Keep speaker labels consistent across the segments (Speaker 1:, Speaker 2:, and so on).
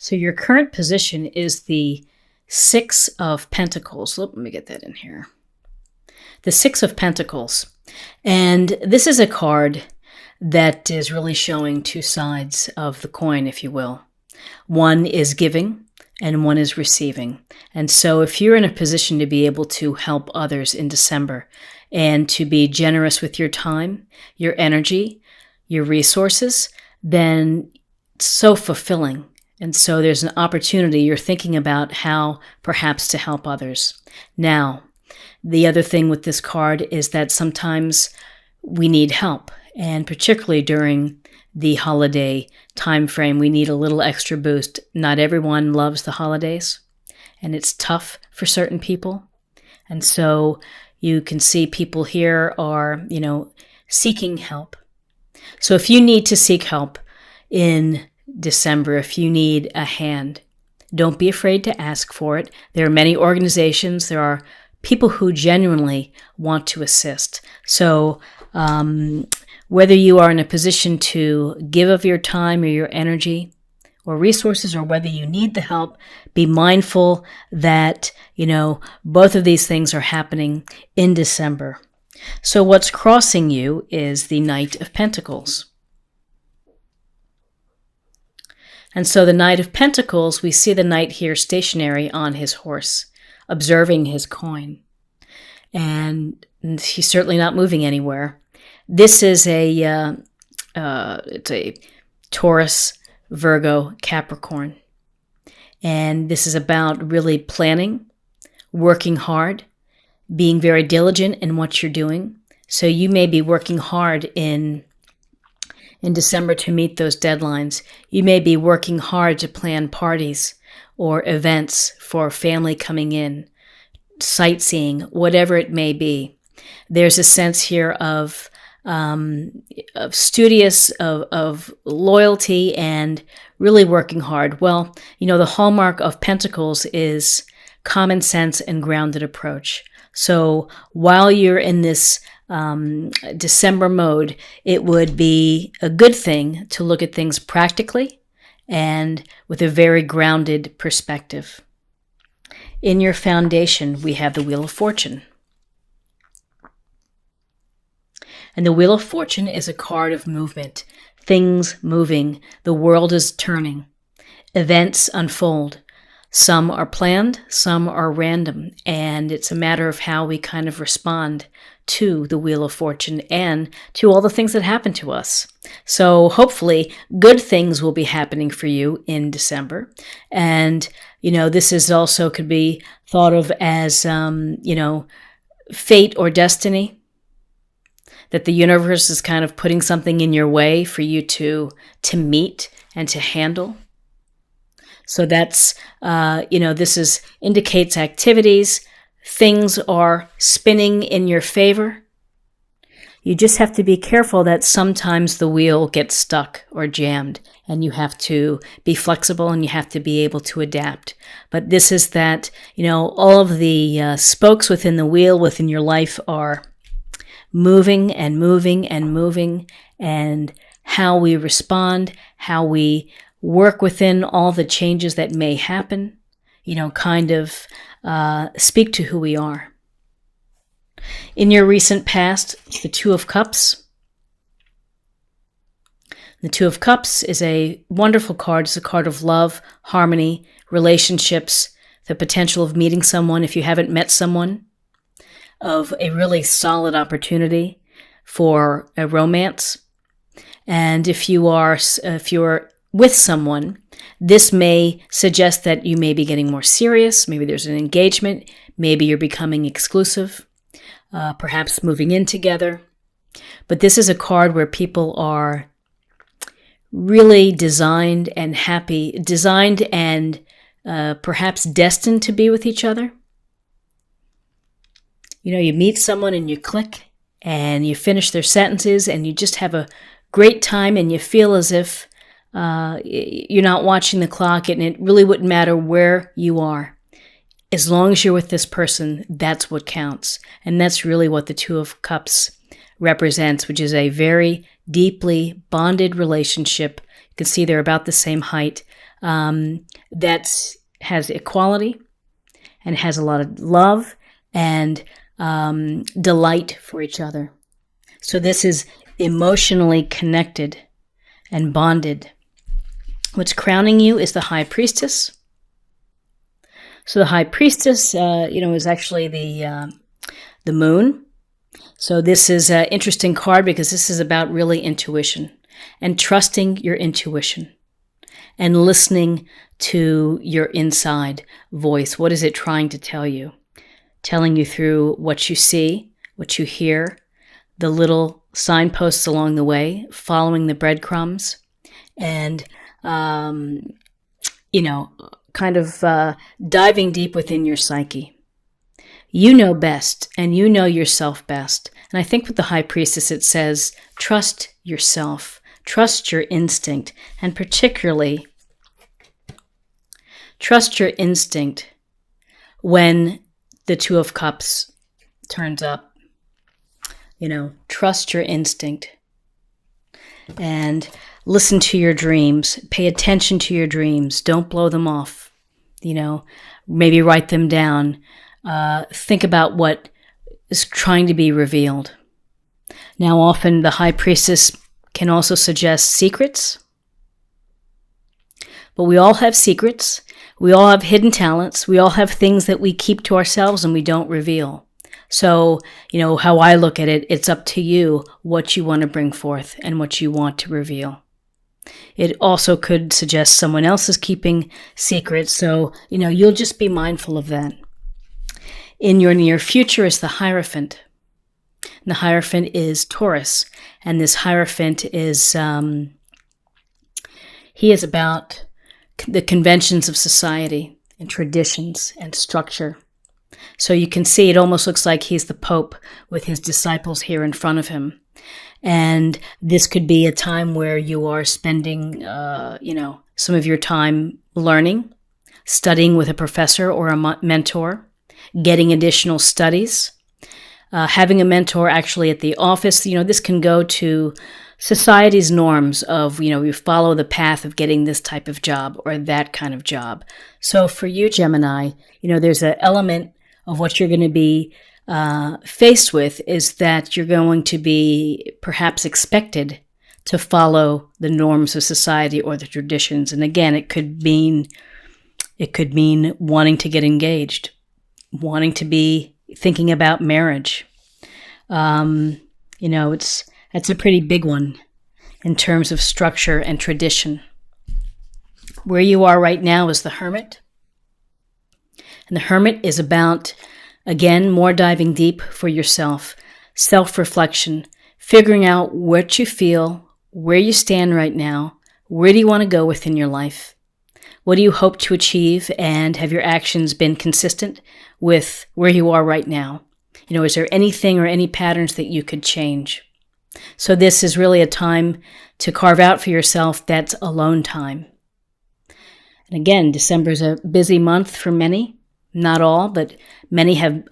Speaker 1: So your current position is the Six of Pentacles. Let me get that in here. The Six of Pentacles. And this is a card that is really showing two sides of the coin, if you will. One is giving and one is receiving. And so if you're in a position to be able to help others in December and to be generous with your time, your energy, your resources, then it's so fulfilling. And so there's an opportunity. You're thinking about how perhaps to help others. Now, the other thing with this card is that sometimes we need help. And particularly during the holiday time frame, we need a little extra boost. Not everyone loves the holidays, and it's tough for certain people. And so you can see people here are, seeking help. So if you need to seek help in December, if you need a hand, don't be afraid to ask for it. There are many organizations, there are people who genuinely want to assist. So whether you are in a position to give of your time or your energy or resources, or whether you need the help, be mindful that, both of these things are happening in December. So what's crossing you is the Knight of Pentacles. And so the Knight of Pentacles, we see the knight here stationary on his horse, observing his coin. And he's certainly not moving anywhere. This is it's a Taurus, Virgo, Capricorn. And this is about really planning, working hard, being very diligent in what you're doing. So you may be working hard in December to meet those deadlines. You may be working hard to plan parties or events for family coming in, sightseeing, whatever it may be. There's a sense here of studious, of loyalty, and really working hard. Well, the hallmark of Pentacles is common sense and grounded approach. So while you're in this December mode, it would be a good thing to look at things practically and with a very grounded perspective. In your foundation, we have the Wheel of Fortune. And the Wheel of Fortune is a card of movement, things moving, the world is turning, events unfold. Some are planned, some are random, and it's a matter of how we kind of respond to the Wheel of Fortune and to all the things that happen to us. So hopefully good things will be happening for you in December. And, this is also could be thought of as, fate or destiny, that the universe is kind of putting something in your way for you to meet and to handle. So that's, this indicates activities. Things are spinning in your favor. You just have to be careful that sometimes the wheel gets stuck or jammed, and you have to be flexible and you have to be able to adapt. But this is that, all of the spokes within the wheel within your life are moving and moving and moving, and how we respond, how we work within all the changes that may happen, speak to who we are. In your recent past, the Two of Cups. The Two of Cups is a wonderful card. It's a card of love, harmony, relationships, the potential of meeting someone if you haven't met someone, of a really solid opportunity for a romance. And if you're with someone, this may suggest that you may be getting more serious. Maybe there's an engagement. Maybe you're becoming exclusive, perhaps moving in together. But this is a card where people are really designed and perhaps destined to be with each other. You meet someone and you click and you finish their sentences and you just have a great time, and you feel as if you're not watching the clock, and it really wouldn't matter where you are. As long as you're with this person, that's what counts. And that's really what the Two of Cups represents, which is a very deeply bonded relationship. You can see they're about the same height, that has equality and has a lot of love and delight for each other. So this is emotionally connected and bonded. What's crowning you is the High Priestess. So the High Priestess, is actually the moon. So this is an interesting card because this is about really intuition and trusting your intuition and listening to your inside voice. What is it trying to tell you? Telling you through what you see, what you hear, the little signposts along the way, following the breadcrumbs, and, diving deep within your psyche. You know best, and you know yourself best. And I think with the High Priestess, it says, trust yourself, trust your instinct, and particularly trust your instinct when the Two of Cups turns up. Trust your instinct and listen to your dreams. Pay attention to your dreams. Don't blow them off. Maybe write them down. Think about what is trying to be revealed. Now, often the High Priestess can also suggest secrets. But we all have secrets. We all have hidden talents. We all have things that we keep to ourselves and we don't reveal. So, how I look at it, it's up to you what you want to bring forth and what you want to reveal. It also could suggest someone else is keeping secrets. So, you'll just be mindful of that. In your near future is the Hierophant. And the Hierophant is Taurus. And this Hierophant is, he is about the conventions of society and traditions and structure. So you can see it almost looks like he's the Pope with his disciples here in front of him. And this could be a time where you are spending, some of your time learning, studying with a professor or a mentor, getting additional studies, having a mentor actually at the office. This can go to society's norms of, you follow the path of getting this type of job or that kind of job. So for you, Gemini, there's an element of what you're going to be faced with is that you're going to be perhaps expected to follow the norms of society or the traditions. And again, it could mean wanting to get engaged, wanting to be thinking about marriage. That's a pretty big one in terms of structure and tradition. Where you are right now is the Hermit. And the Hermit is about, again, more diving deep for yourself, self-reflection, figuring out what you feel, where you stand right now, where do you want to go within your life, what do you hope to achieve, and have your actions been consistent with where you are right now? Is there anything or any patterns that you could change? So this is really a time to carve out for yourself that's alone time. And again, December is a busy month for many. Not all, but many have,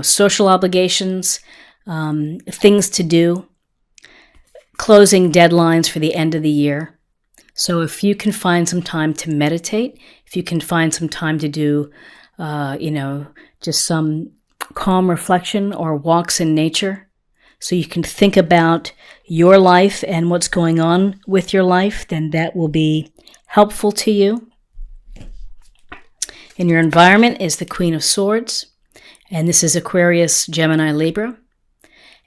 Speaker 1: social obligations, things to do, closing deadlines for the end of the year. So if you can find some time to meditate, if you can find some time to do, just some calm reflection or walks in nature, so you can think about your life and what's going on with your life, then that will be helpful to you. In your environment is the Queen of Swords, and this is Aquarius, Gemini, Libra.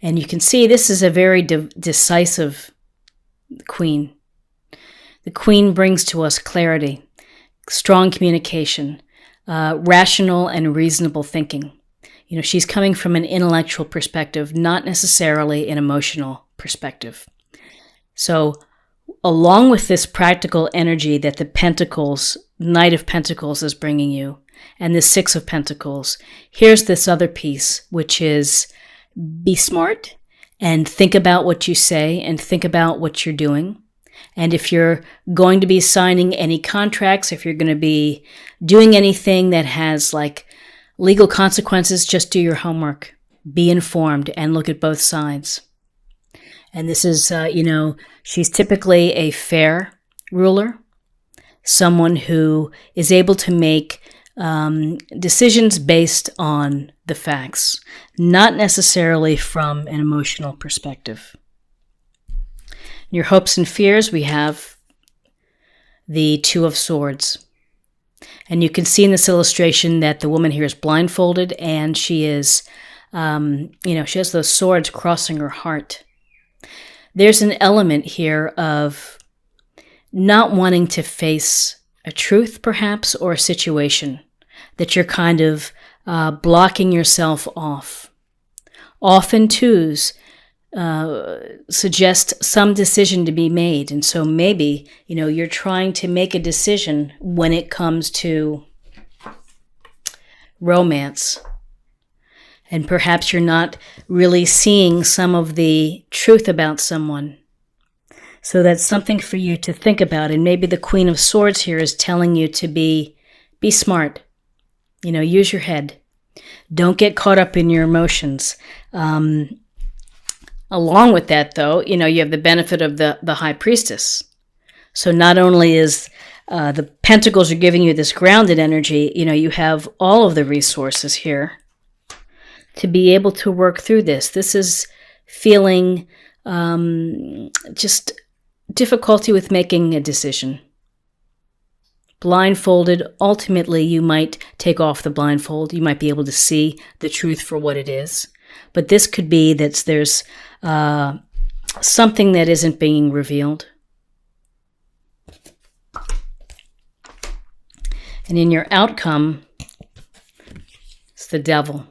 Speaker 1: And you can see this is a very decisive queen. The queen brings to us clarity, strong communication, rational and reasonable thinking. She's coming from an intellectual perspective, not necessarily an emotional perspective. So along with this practical energy that the Pentacles, Knight of Pentacles is bringing you, and the Six of Pentacles, here's this other piece, which is be smart and think about what you say and think about what you're doing. And if you're going to be signing any contracts, if you're going to be doing anything that has like legal consequences, just do your homework, be informed, and look at both sides. And this is, she's typically a fair ruler. someone who is able to make decisions based on the facts, not necessarily from an emotional perspective. In your hopes and fears, we have the Two of Swords. And you can see in this illustration that the woman here is blindfolded, and she is, she has those swords crossing her heart. There's an element here of not wanting to face a truth, perhaps, or a situation, that you're kind of blocking yourself off. Often twos suggest some decision to be made, and so maybe, you're trying to make a decision when it comes to romance, and perhaps you're not really seeing some of the truth about someone. So that's something for you to think about. And maybe the Queen of Swords here is telling you to be smart. Use your head. Don't get caught up in your emotions. Along with that, though, you have the benefit of the High Priestess. So not only is the Pentacles are giving you this grounded energy, you have all of the resources here to be able to work through this. This is feeling just difficulty with making a decision. Blindfolded, ultimately you might take off the blindfold. You might be able to see the truth for what it is. But this could be that there's something that isn't being revealed. And in your outcome, it's the Devil.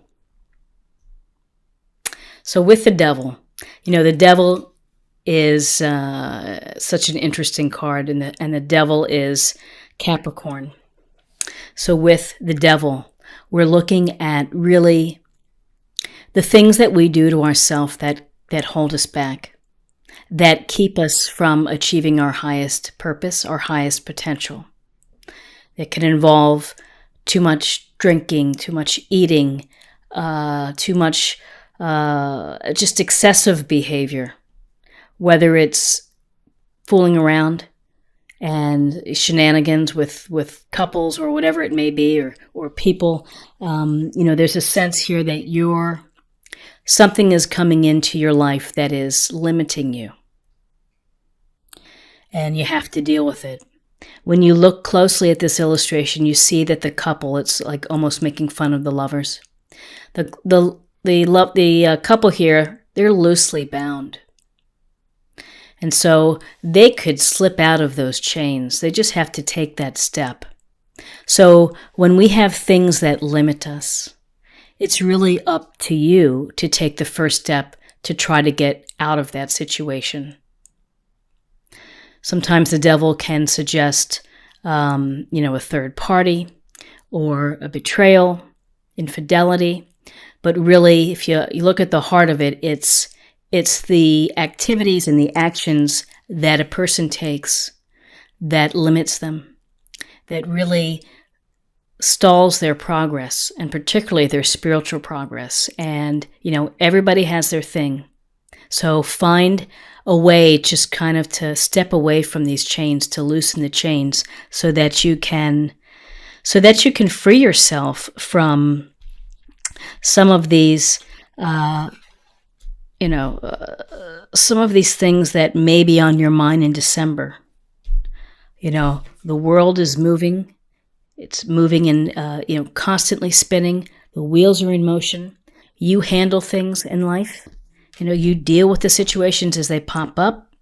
Speaker 1: So with the Devil, the Devil is such an interesting card, and the Devil is Capricorn. So with the Devil, we're looking at really the things that we do to ourselves that hold us back, that keep us from achieving our highest purpose, our highest potential. It can involve too much drinking, too much eating, too much just excessive behavior, whether it's fooling around and shenanigans with couples or whatever it may be, or people. There's a sense here that something is coming into your life that is limiting you, and you have to deal with it. When you look closely at this illustration, you see that the couple, it's like almost making fun of the lovers. The couple here, they're loosely bound. And so they could slip out of those chains. They just have to take that step. So when we have things that limit us, it's really up to you to take the first step to try to get out of that situation. Sometimes the Devil can suggest, a third party or a betrayal, infidelity. But really, if you look at the heart of it, it's the activities and the actions that a person takes that limits them, that really stalls their progress, and particularly their spiritual progress. And, everybody has their thing. So find a way just kind of to step away from these chains, to loosen the chains so that you can free yourself from some of these, some of these things that may be on your mind in December. The world is moving. It's moving and, constantly spinning. The wheels are in motion. You handle things in life. You deal with the situations as they pop up.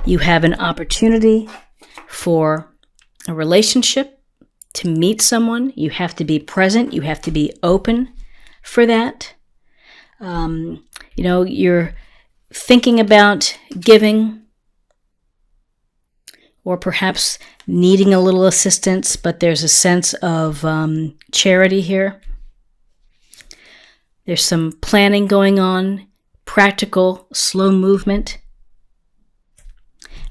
Speaker 1: You have an opportunity for a relationship, to meet someone. You have to be present. You have to be open for that. You're thinking about giving, or perhaps needing a little assistance, but there's a sense of charity here. There's some planning going on, practical, slow movement.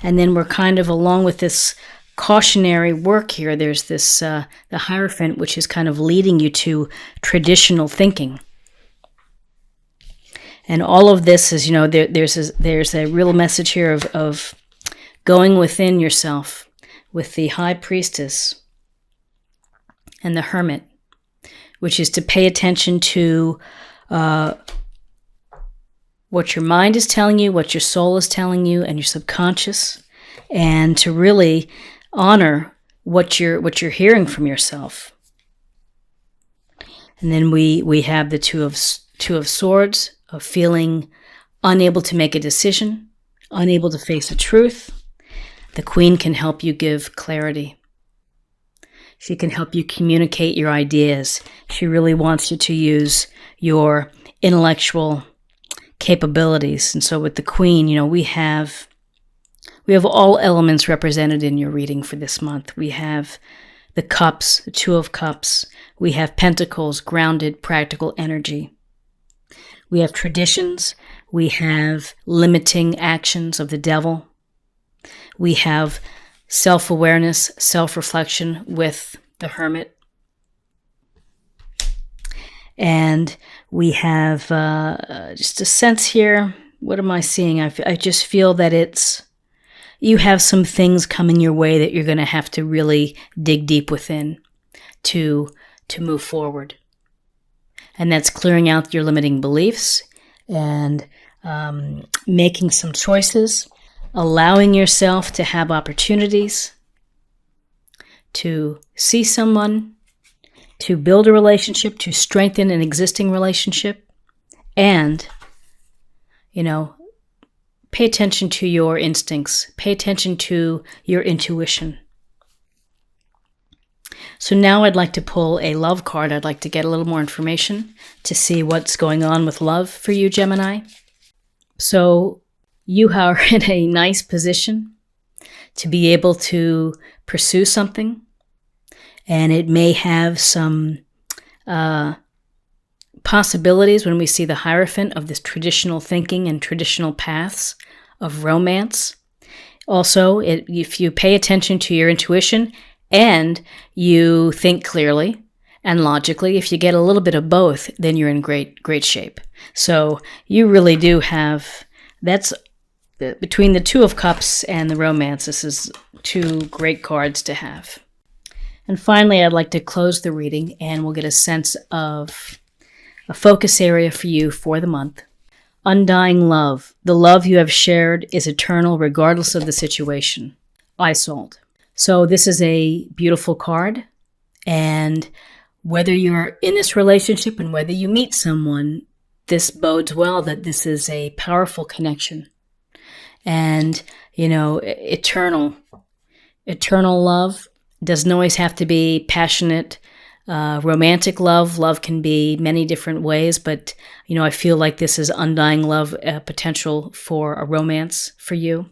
Speaker 1: And then we're kind of along with this cautionary work here. There's this, the Hierophant, which is kind of leading you to traditional thinking. And all of this is, there's a real message here of going within yourself, with the High Priestess and the Hermit, which is to pay attention to what your mind is telling you, what your soul is telling you, and your subconscious, and to really honor what you're hearing from yourself. And then we have the Two of Swords, of feeling unable to make a decision, unable to face the truth. The Queen can help you give clarity. She can help you communicate your ideas. She really wants you to use your intellectual capabilities. And so with the Queen, we have all elements represented in your reading for this month. We have the Cups, the Two of Cups. We have Pentacles, grounded, practical energy. We have traditions. We have limiting actions of the devil. We have self-awareness, self-reflection with the Hermit. And we have just a sense here. What am I seeing? I just feel that you have some things coming your way that you're going to have to really dig deep within to move forward. And that's clearing out your limiting beliefs and making some choices, allowing yourself to have opportunities to see someone, to build a relationship, to strengthen an existing relationship, and, pay attention to your instincts, pay attention to your intuition. So now I'd like to pull a love card. I'd like to get a little more information to see what's going on with love for you, Gemini. So you are in a nice position to be able to pursue something, and it may have some possibilities when we see the Hierophant of this traditional thinking and traditional paths of romance. Also, if you pay attention to your intuition and you think clearly and logically, if you get a little bit of both, then you're in great shape. So you really do have, that's between the Two of Cups and the Romance, this is two great cards to have. And finally, I'd like to close the reading, and we'll get a sense of a focus area for you for the month. Undying love. The love you have shared is eternal regardless of the situation. Isolde. So this is a beautiful card, and whether you're in this relationship and whether you meet someone, this bodes well that this is a powerful connection. And, eternal love doesn't always have to be passionate, romantic love. Love can be many different ways, but, I feel like this is undying love, potential for a romance for you.